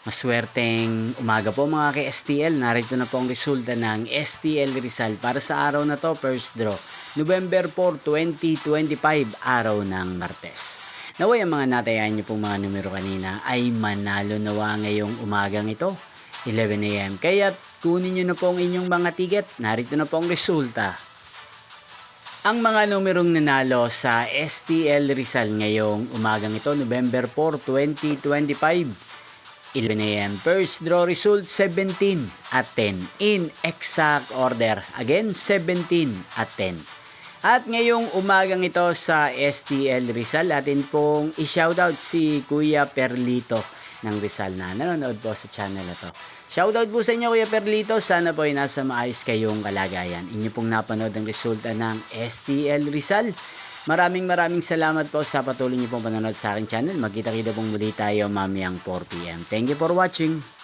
Maswerteng umaga po mga ka-STL. Narito na po ang resulta ng STL Rizal para sa araw na to, first draw. November 4, 2025, araw ng Martes. Naway ang mga natayan niyo pong mga numero kanina ay manalo nawa ngayong umagang ito, 11 AM. Kaya kunin niyo na po ang inyong mga ticket. Narito na po ang resulta. Ang mga numerong nanalo sa STL Rizal ngayong umagang ito, November 4, 2025. 11 AM. First draw result 17 at 10 in exact order. Again, 17 at 10. At ngayong umagang ito sa STL Rizal, atin pong i-shoutout si Kuya Perlito ng Rizal na nanonood po sa channel na to. Shoutout po sa inyo Kuya Perlito, sana po ay nasa maayos kayong kalagayan. Inyo pong napanood ang resulta ng STL Rizal. Maraming salamat po sa patuloy niyo pong panonood sa aking channel. Magkita-kita pong muli tayo mamayang 4 PM. Thank you for watching.